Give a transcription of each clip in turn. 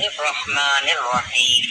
الرحمن الرحیم۔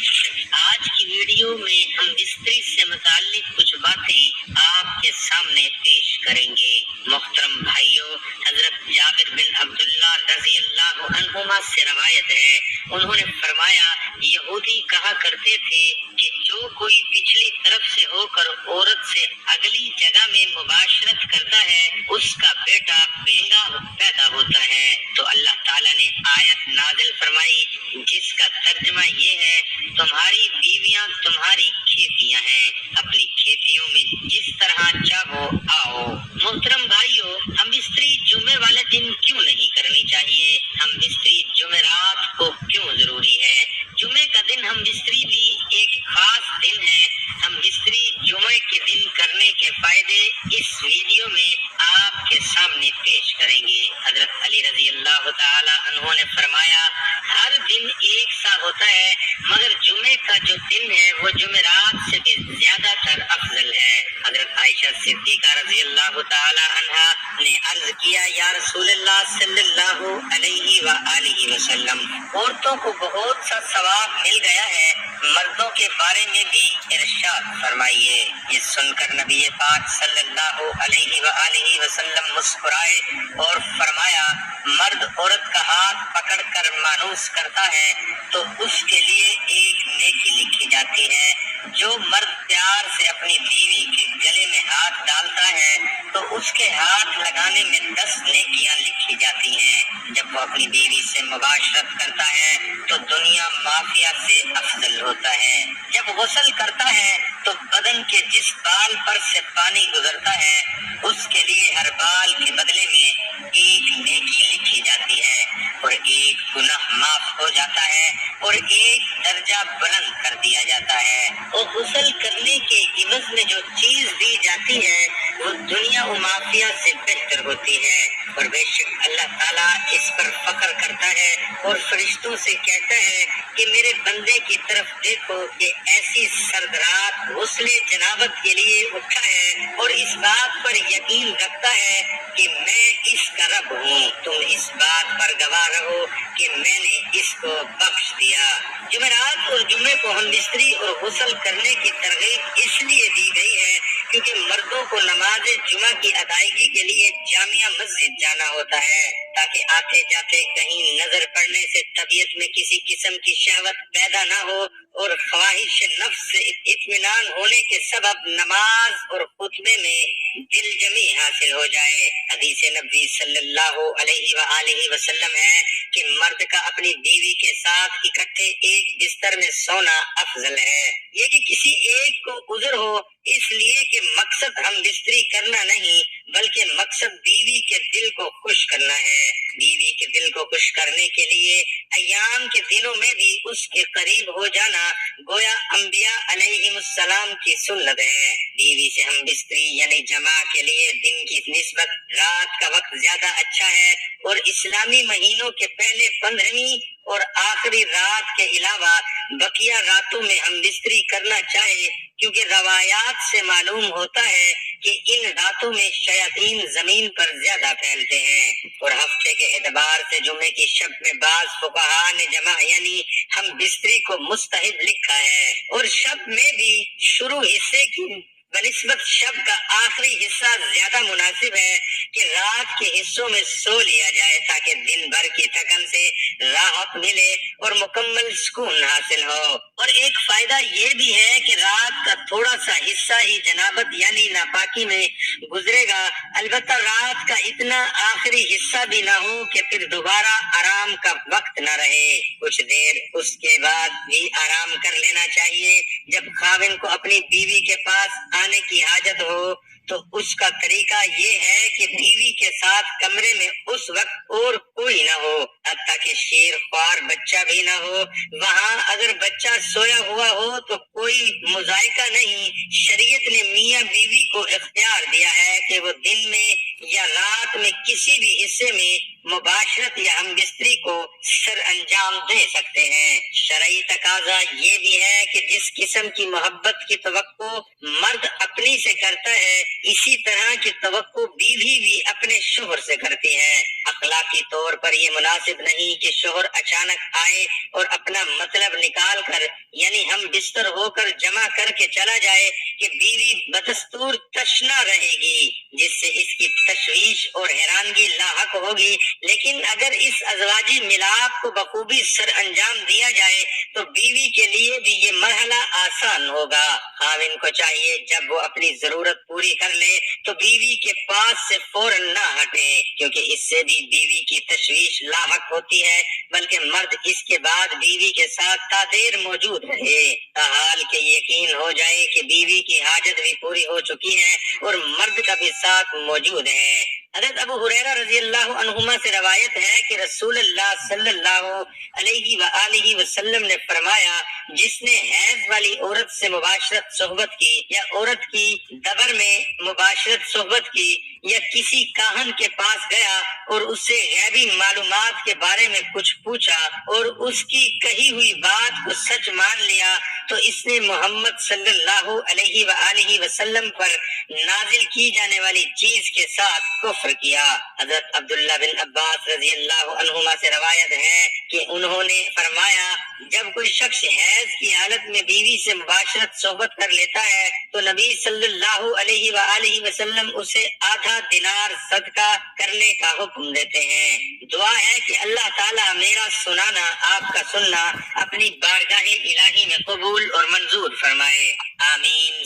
آج کی ویڈیو میں ہم بستری سے متعلق کچھ باتیں آپ کے سامنے پیش کریں گے۔ محترم بھائیوں، حضرت جابر بن عبداللہ رضی اللہ عنہما سے روایت ہے، انہوں نے فرمایا، یہودی کہا کرتے تھے کہ جو کوئی پچھلی طرف سے ہو کر عورت سے اگلی جگہ میں مباشرت کرتا ہے اس کا بیٹا بینگا پیدا ہوتا ہے۔ تو اللہ تعالیٰ نے آیت نازل فرمائی جس کا ترجمہ یہ ہے، تمہاری بیویاں تمہاری کھیتیاں ہیں، اپنی کھیتیوں میں جس طرح چاہو آؤ۔ محترم بھائیو، ہم بستری جمعے والے دن کیوں نہیں کرنی چاہیے؟ ہم بستری جمعرات کو کیوں ضروری ہے؟ جمعے کا دن ہم بستری بھی ایک خاص دن ہے۔ ہم بستری جمعے کے دن کرنے کے فائدے اس ویڈیو میں آپ کے سامنے پیش کریں گے۔ حضرت علی رضی اللہ تعالی عنہ نے فرمایا، ہر دن ایک سا ہوتا ہے مگر جمعے کا جو دن ہے وہ جمعرات سے بھی زیادہ تر افضل ہے۔ حضرت عائشہ صدیقہ رضی اللہ تعالی عنہا نے عرض کیا، یا رسول اللہ صلی اللہ علیہ وآلہ وسلم، عورتوں کو بہت سا ثواب مل گیا ہے، مردوں کے بارے میں بھی ارشاد فرمائیے۔ یہ سن کر نبی پاک صلی اللہ علیہ وآلہ وسلم مسکرائے اور فرمایا، مرد عورت کا ہاتھ پکڑ کر مانوس کرتا ہے تو اس کے لیے ایک نیکی لکھی جاتی ہے۔ جو مرد پیار سے اپنی بیوی کے گلے میں ہاتھ ڈالتا ہے تو اس کے ہاتھ لگانے میں 10 نیکیاں لکھی جاتی ہیں۔ جب وہ اپنی بیوی سے مباشرت کرتا ہے تو دنیا مافیا سے افضل ہوتا ہے۔ جب غسل کرتا ہے تو بدن کے جس بال پر سے پانی گزرتا ہے اس کے لیے ہر بال کے بدلے میں ایک نیکی لکھی جاتی ہے اور ایک گناہ معاف ہو جاتا ہے اور ایک درجہ بلند کر دیا جاتا ہے۔ اور غسل کرنے کے عوض میں جو چیز دی جاتی ہے وہ دنیا و مافیا سے بہتر ہوتی ہے، اور بے شک اللہ تعالیٰ اس پر فخر کرتا ہے اور فرشتوں سے کہتا ہے کہ میرے بندے کی طرف دیکھو کہ ایسی سرد رات غسل جنابت کے لیے اٹھا ہے اور اس بات پر یقین رکھتا ہے کہ میں اس کا رب ہوں، تم اس بات پر گواہ رہو کہ میں نے اس کو بخش دیا۔ جمعرات اور جمعے کو ہم بستری اور غسل کرنے کی ترغیب اس لیے دی گئی ہے کیونکہ مردوں کو نماز جمعہ کی ادائیگی کے لیے جامعہ مسجد جانا ہوتا ہے تاکہ آتے جاتے کہیں نظر پڑنے سے طبیعت میں کسی قسم کی شہوت پیدا نہ ہو اور خواہش نفس سے اطمینان ہونے کے سبب نماز اور خطبے میں دل جمی حاصل ہو جائے۔ حدیث نبوی صلی اللہ علیہ وآلہ وسلم ہے کہ مرد کا اپنی بیوی کے ساتھ اکٹھے ایک بستر میں سونا افضل ہے۔ یہ کہ کسی ایک کو عذر ہو اس لیے کہ مقصد ہم بستری کرنا نہیں بلکہ مقصد بیوی کے دل کو خوش کرنا ہے۔ بیوی کے دل کو خوش کرنے کے لیے ایام کے دنوں میں بھی اس کے قریب ہو جانا گویا انبیاء علیہم السلام کی سنت ہے۔ بیوی سے ہم بستری یعنی جماع کے لیے دن کی نسبت رات کا وقت زیادہ اچھا ہے، اور اسلامی مہینوں کے پہلے 15ویں اور آخری رات کے علاوہ بقیہ راتوں میں ہم بستری کرنا چاہے کیونکہ روایات سے معلوم ہوتا ہے کہ ان راتوں میں شیاطین زمین پر زیادہ پھیلتے ہیں، اور ہفتے کے اعتبار سے جمعے کی شب میں بعض فقہاء نے جمع یعنی ہم بستری کو مستحب لکھا ہے، اور شب میں بھی شروع حصے کی بنسبت شب کا آخری حصہ زیادہ مناسب ہے کہ رات کے حصوں میں سو لیا جائے تاکہ دن بھر کی تھکن سے راحت ملے اور مکمل سکون حاصل ہو۔ اور ایک فائدہ یہ بھی ہے کہ رات کا تھوڑا سا حصہ ہی جنابت یعنی ناپاکی میں گزرے گا، البتہ رات کا اتنا آخری حصہ بھی نہ ہو کہ پھر دوبارہ آرام کا وقت نہ رہے۔ کچھ دیر اس کے بعد بھی آرام کر لینا چاہیے۔ جب خاوند کو اپنی بیوی کے پاس آنے کی حاجت ہو تو اس کا طریقہ یہ ہے کہ بیوی کے ساتھ کمرے میں اس وقت اور کوئی نہ ہو، حتیٰ کہ شیر خوار بچہ بھی نہ ہو۔ وہاں اگر بچہ سویا ہوا ہو تو کوئی مذائقہ نہیں، شریعت نے میاں بیوی کو اختیار دیا ہے کہ وہ دن میں یا رات میں کسی بھی حصے میں مباشرت یا ہم بستری کو سر انجام دے سکتے ہیں۔ شرعی تقاضا یہ بھی ہے کہ جس قسم کی محبت کی توقع مرد اپنی سے کرتا ہے، اسی طرح کی توقع بیوی بھی اپنے شوہر سے کرتی ہے۔ اخلاقی طور پر یہ مناسب نہیں کہ شوہر اچانک آئے اور اپنا مطلب نکال کر یعنی ہم بستر ہو کر جمع کر کے چلا جائے کہ بیوی بدستور تشنا رہے گی، جس سے اس کی تشویش اور حیرانگی لاحق ہوگی۔ لیکن اگر اس ازواجی ملاپ کو بخوبی سر انجام دیا جائے تو بیوی کے لیے بھی یہ مرحلہ آسان ہوگا۔ خاوند کو چاہیے جب وہ اپنی ضرورت پوری کر لے تو بیوی کے پاس سے فوراً نہ ہٹے، کیونکہ اس سے بھی بیوی کی تشویش لاحق ہوتی ہے، بلکہ مرد اس کے بعد بیوی کے ساتھ تا دیر موجود رہے، تاحال کہ یقین ہو جائے کہ بیوی کی حاجت بھی پوری ہو چکی ہے اور مرد کا بھی ساتھ موجود ہے۔ حضرت ابو ہریرہ رضی اللہ عنہما سے روایت ہے کہ رسول اللہ صلی اللہ علیہ وآلہ وسلم نے فرمایا، جس نے حیض والی عورت سے مباشرت صحبت کی یا عورت کی دبر میں مباشرت صحبت کی یا کسی کاہن کے پاس گیا اور اس سے غیبی معلومات کے بارے میں کچھ پوچھا اور اس کی کہی ہوئی بات کو سچ مان لیا تو اس نے محمد صلی اللہ علیہ وآلہ وسلم پر نازل کی جانے والی چیز کے ساتھ کفر کیا۔ حضرت عبداللہ بن عباس رضی اللہ عنہما سے روایت ہے کہ انہوں نے فرمایا، جب کوئی شخص حیض کی حالت میں بیوی سے مباشرت صحبت کر لیتا ہے تو نبی صلی اللہ علیہ وآلہ وسلم اسے آدھا دینار صدقہ کرنے کا حکم دیتے ہیں۔ دعا ہے کہ اللہ تعالیٰ میرا سنانا، آپ کا سننا اپنی بارگاہ الہی میں قبول اور منظور فرمائے، آمین۔